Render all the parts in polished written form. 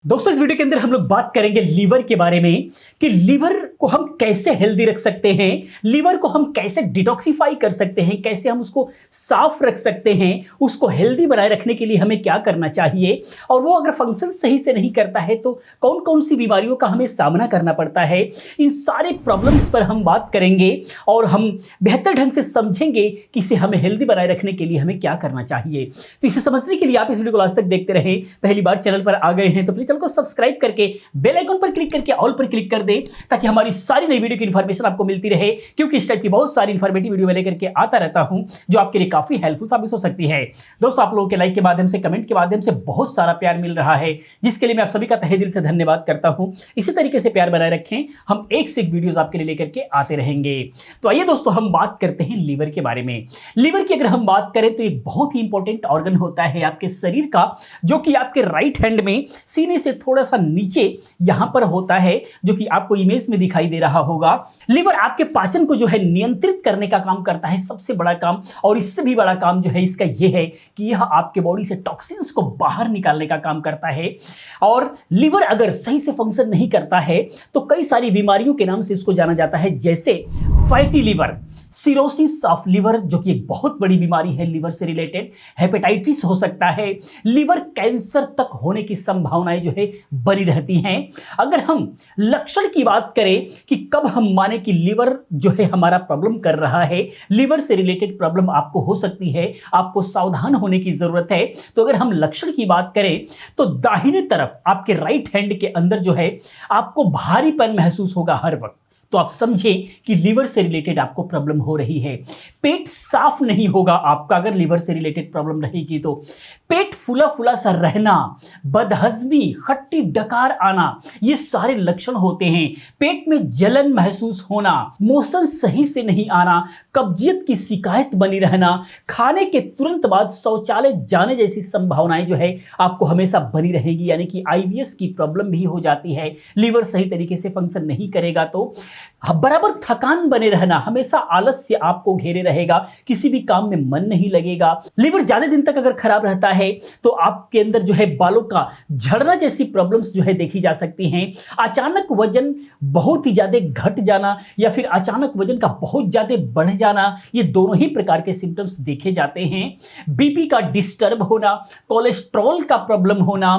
दोस्तों इस वीडियो के अंदर हम लोग बात करेंगे लीवर के बारे में कि लीवर को हम कैसे हेल्दी रख सकते हैं, लीवर को हम कैसे डिटॉक्सिफाई कर सकते हैं, कैसे हम उसको साफ रख सकते हैं, उसको हेल्दी बनाए रखने के लिए हमें क्या करना चाहिए और वो अगर फंक्शन सही से नहीं करता है तो कौन कौन सी बीमारियों का हमें सामना करना पड़ता है। इन सारे प्रॉब्लम्स पर हम बात करेंगे और हम बेहतर ढंग से समझेंगे कि इसे हमें हेल्दी बनाए रखने के लिए हमें क्या करना चाहिए। तो इसे समझने के लिए आप इस वीडियो को लास्ट तक देखते रहें। पहली बार चैनल पर आ गए हैं तो प्लीज को सब्सक्राइब करके बेल आइकन पर क्लिक करके ऑल पर क्लिक कर दें ताकि हमारी सारी नई वीडियो की इंफॉर्मेशन आपको मिलती रहे, क्योंकि इस टाइप की बहुत सारी इंफॉर्मेटिव वीडियो मैं लेकर के आता रहता हूं जो आपके लिए काफी हेल्पफुल साबित हो सकती है। दोस्तों आप लोगों के लाइक के माध्यम से, कमेंट के माध्यम से बहुत सारा प्यार मिल रहा है, जिसके लिए मैं आप सभी का तहे दिल से धन्यवाद करता हूं। इसी तरीके से प्यार बनाए रखें, हम एक से एक वीडियोस आपके लिए लेकर के आते रहेंगे। तो आइए दोस्तों हम बात करते हैं लीवर के बारे में। लीवर की अगर हम बात करें तो एक बहुत ही इंपॉर्टेंट ऑर्गन होता है आपके शरीर का, जो कि आपके राइट हैंड में सीने से थोड़ा सा नीचे यहां पर होता है, जो कि आपको इमेज में दिखाई दे रहा होगा। लीवर आपके पाचन को जो है नियंत्रित करने का काम करता है, सबसे बड़ा काम। और इससे भी बड़ा काम जो है इसका यह है कि यह आपके बॉडी से टॉक्सिन्स को बाहर निकालने का काम करता है। और लीवर अगर सही से फंक्शन नहीं करता है तो कई सारी बीमारियों के नाम से इसको जाना जाता है, जैसे fatty liver, cirrhosis of liver जो कि एक बहुत बड़ी बीमारी है लीवर से रिलेटेड, हेपेटाइटिस हो सकता है, लीवर कैंसर तक होने की संभावनाएं जो है बनी रहती हैं। अगर हम लक्षण की बात करें कि कब हम माने कि लीवर जो है हमारा प्रॉब्लम कर रहा है, लीवर से रिलेटेड प्रॉब्लम आपको हो सकती है, आपको सावधान होने की जरूरत है। तो अगर हम लक्षण की बात करें तो दाहिने तरफ आपके राइट हैंड के अंदर जो है आपको भारीपन महसूस होगा हर वक्त, तो आप समझें कि लीवर से रिलेटेड आपको प्रॉब्लम हो रही है। पेट साफ नहीं होगा आपका अगर लीवर से रिलेटेड प्रॉब्लम रहेगी तो। पेट फूला फूला सा रहना, बदहजमी, खट्टी डकार आना, ये सारे लक्षण होते हैं। पेट में जलन महसूस होना, मोशन सही से नहीं आना, कब्जियत की शिकायत बनी रहना, खाने के तुरंत बाद शौचालय जाने जैसी संभावनाएं जो है आपको हमेशा बनी रहेगी, यानी कि आईबीएस की प्रॉब्लम भी हो जाती है। लीवर सही तरीके से फंक्शन नहीं करेगा तो बराबर थकान बने रहना, हमेशा आलस्य आपको घेरे रहेगा, किसी भी काम में मन नहीं लगेगा। लीवर ज्यादा दिन तक अगर खराब रहता है तो आपके अंदर जो है बालों का झड़ना जैसी प्रॉब्लम्स जो है देखी जा सकती हैं। अचानक वजन बहुत ही ज्यादा घट जाना या फिर अचानक वजन का बहुत ज्यादा बढ़ जाना, ये दोनों ही प्रकार के सिम्टम्स देखे जाते हैं। बीपी का डिस्टर्ब होना, कोलेस्ट्रॉल का प्रॉब्लम होना,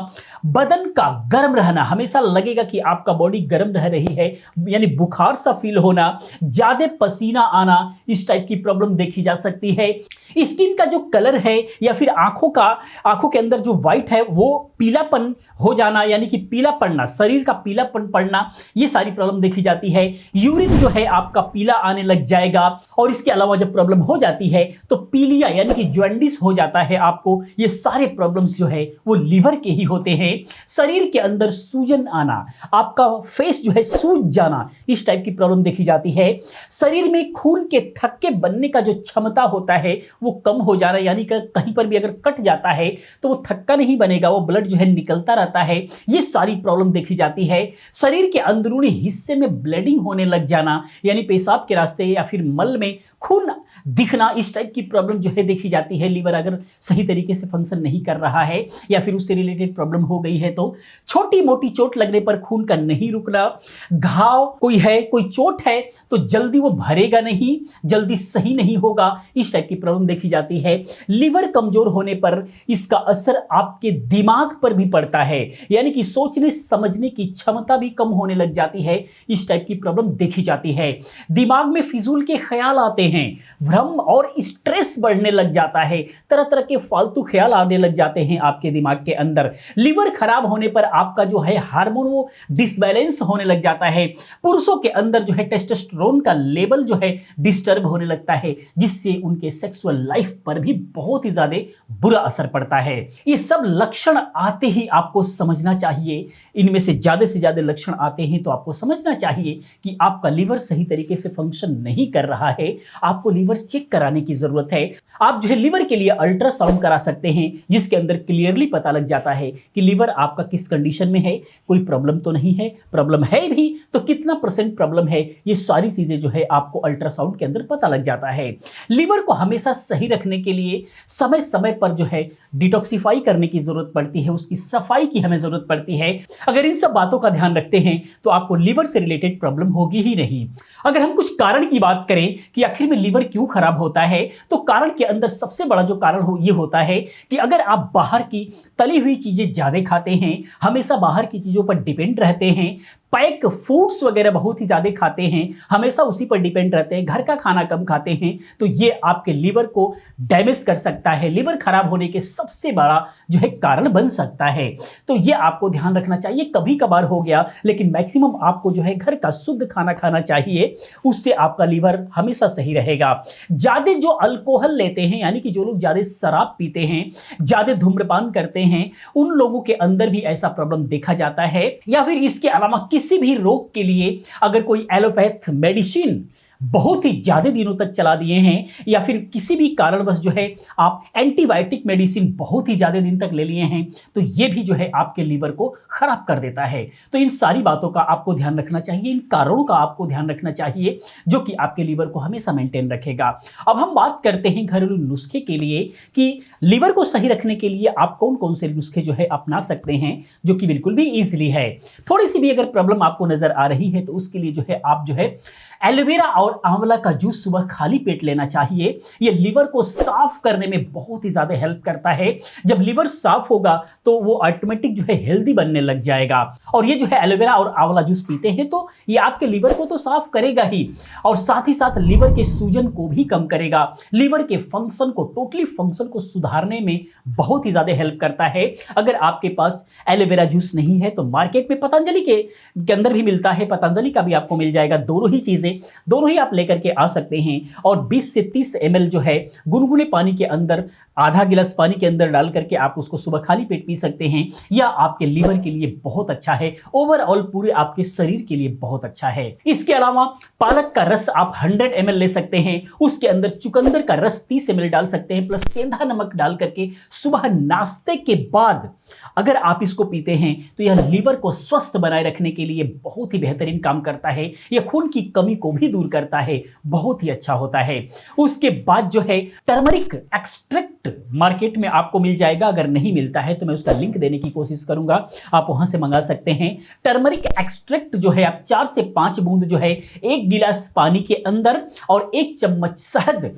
बदन का गर्म रहना, हमेशा लगेगा कि आपका बॉडी गर्म रह रही है, यानी बुखार सा फील होना, ज्यादा पसीना आना, इस टाइप की प्रॉब्लम देखी जा सकती है। स्किन का जो कलर है या फिर आंखों के अंदर जो व्हाइट है वो पीलापन हो जाना, यानी कि पीला पड़ना, शरीर का पीलापन पड़ना, ये सारी प्रॉब्लम देखी जाती है। यूरिन जो है आपका पीला आने लग जाएगा। और इसके अलावा जब प्रॉब्लम हो जाती है तो पीलिया यानी कि जॉन्डिस हो जाता है आपको। ये सारे प्रॉब्लम्स जो है वो लीवर के ही होते हैं। शरीर के अंदर सूजन आना, आपका फेस जो है सूज जाना, इस टाइप की प्रॉब्लम देखी जाती है। शरीर में खून के थक्के बनने का जो क्षमता होता है वो कम हो जाना, यानी कि कहीं पर भी अगर कट जाता है तो वो थक्का नहीं बनेगा, वो ब्लड जो है निकलता रहता है। ये सारी प्रॉब्लम देखी जाती है। शरीर के अंदरूनी हिस्से में ब्लीडिंग होने लग जाना, यानी पेशाब के रास्ते या फिर मल में खून दिखना, इस टाइप की प्रॉब्लम जो है देखी जाती है। लीवर अगर सही तरीके से फंक्शन नहीं कर रहा है या फिर उससे रिलेटेड प्रॉब्लम हो गई है तो छोटी मोटी चोट लगने पर खून का नहीं रुकना, घाव कोई है, कोई चोट है तो जल्दी वो भरेगा नहीं, जल्दी सही नहीं होगा, इस टाइप की प्रॉब्लम देखी जाती है। लीवर कमजोर होने पर इसका असर आपके दिमाग पर भी पड़ता है, यानी कि सोचने समझने की क्षमता भी कम होने लग जाती है, इस टाइप की प्रॉब्लम देखी जाती है। दिमाग में फिजूल के ख्याल आते हैं, भ्रम और स्ट्रेस बढ़ने लग जाता है, तरह तरह के फालतू ख्याल आने लग जाते हैं आपके दिमाग के अंदर। लीवर खराब होने पर आपका जो है हार्मोन वो डिसबैलेंस होने लग जाता है। पुरुषों के अंदर जो है टेस्टोस्टेरोन का लेवल जो है डिस्टर्ब होने लगता है, जिससे उनके सेक्सुअल लाइफ पर भी बहुत ही ज्यादा बुरा असर पड़ता है। ये सब लक्षण आते ही आपको समझना चाहिए, इनमें से ज्यादा लक्षण आते हैं तो आपको समझना चाहिए कि आपका लीवर सही तरीके से फंक्शन नहीं कर रहा है, आपको लीवर चेक कराने की जरूरत है। आप जो है लीवर के लिए अल्ट्रासाउंड करा सकते हैं, जिसके अंदर क्लियरली पता लग जाता है कि लीवर आपका किस कंडीशन में है, कोई प्रॉब्लम तो नहीं है, प्रॉब्लम है भी तो कितना % प्रॉब्लम है, ये सारी चीजें जो है आपको अल्ट्रासाउंड के अंदर पता लग जाता है। लीवर को हमेशा सही रखने के लिए समय समय पर जो है डिटॉक्सिफाई करने की जरूरत पड़ती है, उसकी सफाई की हमें जरूरत पड़ती है। अगर इन सब बातों का ध्यान रखते हैं तो आपको लीवर से रिलेटेड प्रॉब्लम होगी ही नहीं। अगर हम कुछ कारण की बात करें कि आखिर में लीवर क्यों खराब होता है, तो कारण के अंदर सबसे बड़ा जो कारण ये होता है कि अगर आप बाहर की तली हुई चीजें ज्यादा खाते हैं, हमेशा बाहर की चीजों पर डिपेंड रहते हैं, पैक फूड्स वगैरह बहुत ही ज्यादा खाते हैं, हमेशा उसी पर डिपेंड रहते हैं, घर का खाना कम खाते हैं, तो ये आपके लीवर को डैमेज कर सकता है, लीवर खराब होने के सबसे बड़ा जो है कारण बन सकता है। तो ये आपको ध्यान रखना चाहिए। कभी कभार हो गया, लेकिन मैक्सिमम आपको जो है घर का शुद्ध खाना खाना चाहिए, उससे आपका लीवर हमेशा सही रहेगा। ज्यादा जो अल्कोहल लेते हैं, यानी कि जो लोग ज्यादा शराब पीते हैं, ज्यादा धूम्रपान करते हैं, उन लोगों के अंदर भी ऐसा प्रॉब्लम देखा जाता है। या फिर इसके अलावा किसी भी रोग के लिए अगर कोई एलोपैथ मेडिसिन बहुत ही ज्यादा दिनों तक चला दिए हैं, या फिर किसी भी कारणवश जो है आप एंटीबायोटिक मेडिसिन बहुत ही ज्यादा दिन तक ले लिए हैं, तो ये भी जो है आपके लीवर को खराब कर देता है। तो इन सारी बातों का आपको ध्यान रखना चाहिए, इन कारणों का आपको ध्यान रखना चाहिए, जो कि आपके लीवर को हमेशा मेंटेन रखेगा। अब हम बात करते हैं घरेलू नुस्खे के लिए कि लीवर को सही रखने के लिए आप कौन कौन से नुस्खे जो है अपना सकते हैं, जो कि बिल्कुल भी ईजिली है। थोड़ी सी भी अगर प्रॉब्लम आपको नजर आ रही है तो उसके लिए जो है आप जो है एलोवेरा और आंवला का जूस सुबह खाली पेट लेना चाहिए। यह लीवर को साफ करने में बहुत ही ज्यादा हेल्प करता है। जब लीवर साफ होगा तो वो ऑटोमेटिक जो है हेल्दी बनने लग जाएगा। और ये जो है एलोवेरा और आंवला जूस पीते हैं तो ये आपके लीवर को तो साफ करेगा ही, और साथ ही साथ लीवर के सूजन को भी कम करेगा, लीवर के फंक्शन को, टोटली फंक्शन को सुधारने में बहुत ही ज्यादा हेल्प करता है। अगर आपके पास एलोवेरा जूस नहीं है तो मार्केट में पतंजलि के अंदर भी मिलता है, पतंजलि का भी आपको मिल जाएगा। दोनों ही चीजें, दोनों ही आप लेकर के आ सकते हैं। और 20 से 30 ml जो है गुनगुने पानी के अंदर, आधा गिलास पानी के अंदर डाल करके आप उसको सुबह खाली पेट पी सकते हैं। यह आपके लीवर के लिए बहुत अच्छा है, ओवरऑल पूरे आपके शरीर के लिए बहुत अच्छा है। इसके अलावा पालक का रस आप 100 ml ले सकते हैं, उसके अंदर चुकंदर का रस 30 ml डाल सकते हैं, प्लस सेंधा नमक डाल करके सुबह नाश्ते के बाद अगर आप इसको पीते हैं तो यह लीवर को स्वस्थ बनाए रखने के लिए बहुत ही बेहतरीन काम करता है। यह खून की कमी को भी दूर करता है, बहुत ही अच्छा होता है। उसके बाद जो है टर्मरिक एक्सट्रैक्ट मार्केट में आपको मिल जाएगा, अगर नहीं मिलता है तो मैं उसका लिंक देने की कोशिश करूंगा, आप वहां से मंगा सकते हैं। टर्मरिक एक्सट्रैक्ट जो है आप 4 से 5 बूंद जो है 1 गिलास पानी के अंदर और 1 चम्मच शहद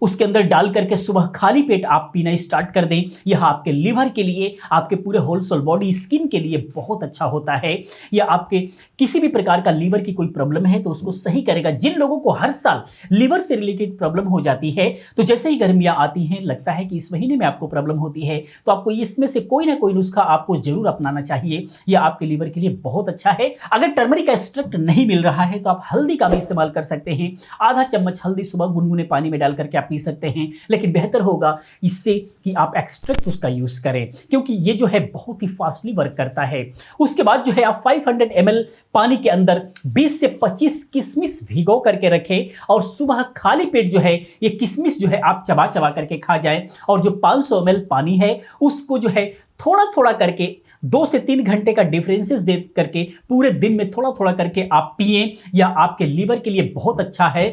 उसके अंदर डाल करके सुबह खाली पेट आप पीना स्टार्ट कर दें। यह आपके लीवर के लिए, आपके पूरे होल सोल बॉडी स्किन के लिए बहुत अच्छा होता है। यह आपके किसी भी प्रकार का लीवर की कोई प्रॉब्लम है तो उसको सही करेगा। जिन लोगों को हर साल लीवर से रिलेटेड प्रॉब्लम हो जाती है, तो जैसे ही गर्मियां आती हैं लगता है कि इस महीने में आपको प्रॉब्लम होती है, तो आपको इसमें से कोई ना कोई नुस्खा आपको जरूर अपनाना चाहिए। यह आपके लीवर के लिए बहुत अच्छा है। अगर टर्मरिक एक्सट्रैक्ट नहीं मिल रहा है तो आप हल्दी का भी इस्तेमाल कर सकते हैं। आधा चम्मच हल्दी सुबह गुनगुने पानी में डाल करके पी सकते हैं, लेकिन बेहतर होगा इससे कि आप एक्सट्रैक्ट उसका यूज करें, क्योंकि ये जो है बहुत ही फास्टली वर्क करता है। उसके बाद जो है आप 500 ml पानी के अंदर 20 से 25 किशमिश भिगो करके रखें और सुबह खाली पेट जो है ये किशमिश जो है आप चबा चबा करके खा जाएं। और जो 500 ml पानी है उसको जो है थोड़ा थोड़ा करके 2 से 3 घंटे का डिफरेंसेस दे करके पूरे दिन में थोड़ा थोड़ा करके आप पिएं, या आपके लीवर के लिए बहुत अच्छा है।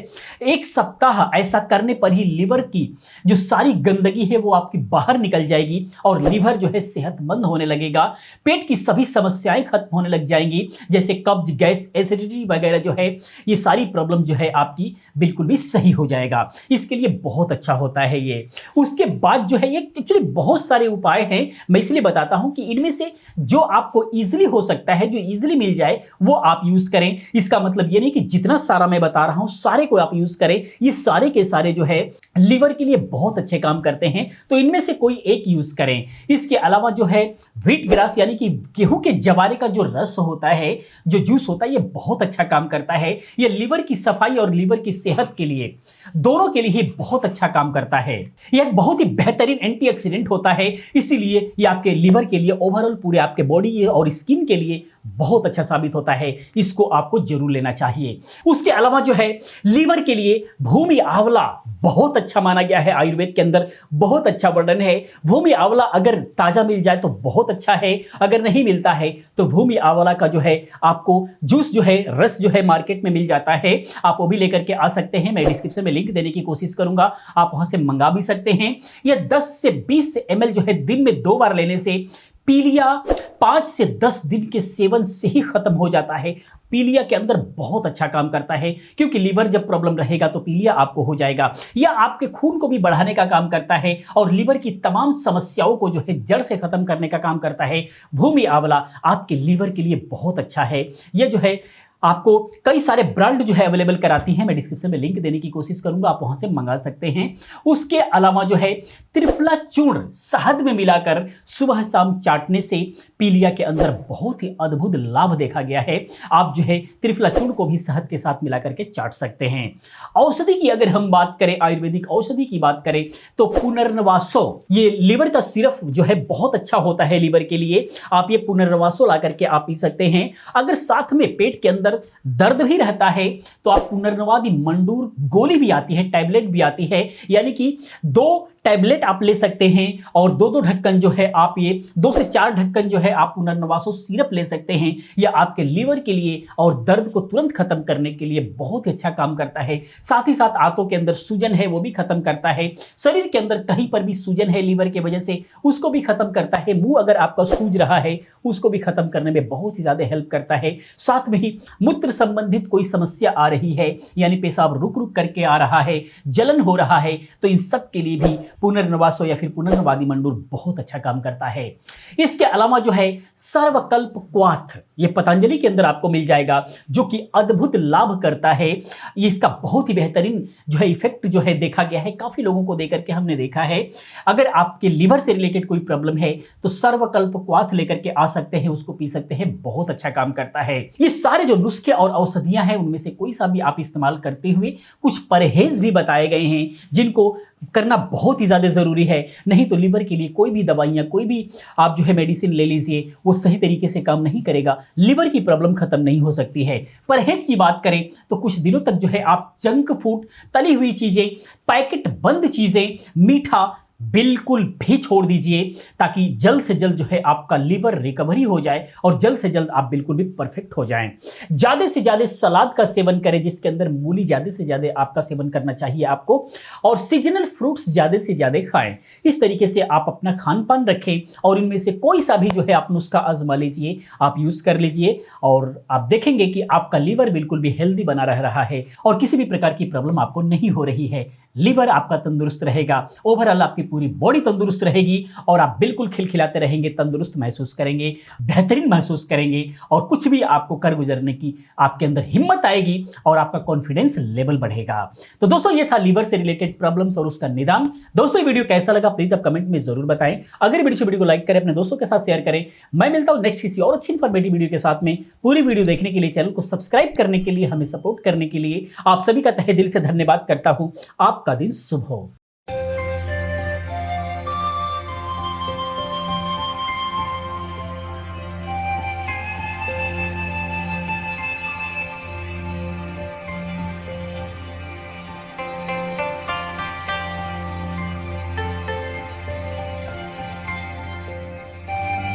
1 सप्ताह ऐसा करने पर ही लीवर की जो सारी गंदगी है वो आपकी बाहर निकल जाएगी और लीवर जो है सेहतमंद होने लगेगा। पेट की सभी समस्याएं खत्म होने लग जाएंगी, जैसे कब्ज, गैस, एसिडिटी वगैरह जो है, ये सारी प्रॉब्लम जो है आपकी बिल्कुल भी सही हो जाएगा। इसके लिए बहुत अच्छा होता है ये। उसके बाद जो है ये एक्चुअली बहुत सारे उपाय हैं, मैं इसलिए बताता हूं कि इनमें से जो आपको इजीली हो सकता है, जो इजीली मिल जाए, वो आप यूज करें। इसका मतलब ये नहीं कि जितना सारा मैं बता रहा हूं सारे को आप यूज करें। ये सारे के सारे जो है लीवर के लिए बहुत अच्छे काम करते हैं, तो इनमें से कोई एक यूज करें। इसके अलावा जो है व्हीट ग्रास यानी कि गेहूं के जवारे का जो रस होता है, जो जूस होता है, ये बहुत अच्छा काम करता है। ये लीवर की सफाई और लीवर की सेहत के लिए, दोनों के लिए ही बहुत अच्छा काम करता है। यह एक बहुत ही बेहतरीन एंटीऑक्सीडेंट होता है, इसीलिए ये आपके लीवर के लिए ओवरऑल पूरे आपके बॉडी और स्किन के लिए बहुत अच्छा साबित होता है। इसको आपको जरूर लेना चाहिए। उसके अलावा जो है लीवर के लिए भूमि आंवला बहुत अच्छा माना गया है। आयुर्वेद के अंदर बहुत अच्छा वर्णन है। भूमि आंवला अगर ताजा मिल जाए तो बहुत अच्छा है, अगर नहीं मिलता है तो भूमि आंवला का जो है आपको जूस जो है, रस जो है मार्केट में मिल जाता है, आप वो भी लेकर के आ सकते हैं। मैं डिस्क्रिप्शन में लिंक देने की कोशिश करूंगा, आप वहां से मंगा भी सकते हैं। यह 10 से 20 ml जो है दिन में 2 बार लेने से पीलिया 5 से 10 दिन के सेवन से ही खत्म हो जाता है। पीलिया के अंदर बहुत अच्छा काम करता है, क्योंकि लीवर जब प्रॉब्लम रहेगा तो पीलिया आपको हो जाएगा। यह आपके खून को भी बढ़ाने का काम करता है और लीवर की तमाम समस्याओं को जो है जड़ से खत्म करने का काम करता है। भूमि आंवला आपके लीवर के लिए बहुत अच्छा है। यह जो है आपको कई सारे ब्रांड जो है अवेलेबल कराती हैं, मैं डिस्क्रिप्शन में लिंक देने की कोशिश करूंगा, आप वहां से मंगा सकते हैं। उसके अलावा जो है त्रिफला चूर्ण शहद में मिलाकर सुबह शाम चाटने से पीलिया के अंदर बहुत ही अद्भुत लाभ देखा गया है। आप जो है त्रिफला चूर्ण को भी शहद के साथ मिलाकर के चाट सकते हैं। औषधि की अगर हम बात करें, आयुर्वेदिक औषधि की बात करें तो पुनर्नवासो, ये लीवर का सिरप जो है बहुत अच्छा होता है लीवर के लिए। आप ये पुनर्नवासो ला करके आप पी सकते हैं। अगर साथ में पेट के अंदर दर्द भी रहता है तो आप पुनर्नवादी मंडूर गोली भी आती है, टैबलेट भी आती है, यानी कि 2 टैबलेट आप ले सकते हैं और 2-2 ढक्कन जो है आप ये 2 से 4 ढक्कन जो है आप पुनर्नवासो सिरप ले सकते हैं। यह आपके लीवर के लिए और दर्द को तुरंत खत्म करने के लिए बहुत ही अच्छा काम करता है। साथ ही साथ आंतों के अंदर सूजन है वो भी खत्म करता है। शरीर के अंदर कहीं पर भी सूजन है लीवर की वजह से उसको भी खत्म करता है। मुंह अगर आपका सूज रहा है उसको भी खत्म करने में बहुत ही ज्यादा हेल्प करता है। साथ में ही मूत्र संबंधित कोई समस्या आ रही है, यानी पेशाब रुक रुक करके आ रहा है, जलन हो रहा है, तो इन सब के लिए भी पुनर्नवासो या फिर पुनर्नवादी मंडूर बहुत अच्छा काम करता है। इसके अलावा जो है सर्वकल्प क्वाथ, ये पतंजलि के अंदर आपको मिल जाएगा, जो कि अद्भुत लाभ करता है। इसका बहुत ही बेहतरीन जो है इफेक्ट जो है देखा गया है, काफी लोगों को देकर के हमने देखा है। अगर आपके लीवर से रिलेटेड कोई प्रॉब्लम है तो सर्वकल्प क्वाथ लेकर के आ सकते हैं, उसको पी सकते हैं, बहुत अच्छा काम करता है। ये सारे जो नुस्खे और औषधियां हैं उनमें से कोई सा भी आप इस्तेमाल करते हुए कुछ परहेज भी बताए गए हैं जिनको करना बहुत ही ज्यादा जरूरी है। नहीं तो लीवर के लिए कोई भी दवाइयां, कोई भी आप जो है मेडिसिन ले लीजिए, वो सही तरीके से काम नहीं करेगा, लीवर की प्रॉब्लम खत्म नहीं हो सकती है। परहेज की बात करें तो कुछ दिनों तक जो है आप जंक फूड, तली हुई चीजें, पैकेट बंद चीजें, मीठा बिल्कुल भी छोड़ दीजिए, ताकि जल्द से जल्द जो है आपका लीवर रिकवरी हो जाए और जल्द से जल्द आप बिल्कुल भी परफेक्ट हो जाएं। ज्यादा से ज्यादा सलाद का सेवन करें, जिसके अंदर मूली ज्यादा से ज्यादा आपका सेवन करना चाहिए आपको, और सीजनल फ्रूट्स ज्यादा से ज्यादा खाएं। इस तरीके से आप अपना खान पान रखें और इनमें से कोई सा भी जो है आप नुस्खा आजमा लीजिए, आप यूज कर लीजिए और आप देखेंगे कि आपका लीवर बिल्कुल भी हेल्दी बना रह रहा है और किसी भी प्रकार की प्रॉब्लम आपको नहीं हो रही है। लीवर आपका तंदुरुस्त रहेगा, ओवरऑल आपकी पूरी बॉडी तंदुरुस्त रहेगी और आप बिल्कुल खिलखिलाते रहेंगे, तंदुरुस्त महसूस करेंगे, बेहतरीन महसूस करेंगे और कुछ भी आपको कर गुजरने की आपके अंदर हिम्मत आएगी और आपका कॉन्फिडेंस लेवल बढ़ेगा। तो दोस्तों ये था लीवर से रिलेटेड प्रॉब्लम्स और उसका निदान। दोस्तों ये वीडियो कैसा लगा प्लीज आप कमेंट में जरूर बताएं। अगर वीडियो को लाइक करें, अपने दोस्तों के साथ शेयर करें। मैं मिलता हूं नेक्स्ट किसी और अच्छी इंफॉर्मेटिव वीडियो के साथ में। पूरी वीडियो देखने के लिए, चैनल को सब्सक्राइब करने के लिए, हमें सपोर्ट करने के लिए आप सभी का तहे दिल से धन्यवाद करता हूं। आपका दिन शुभ हो।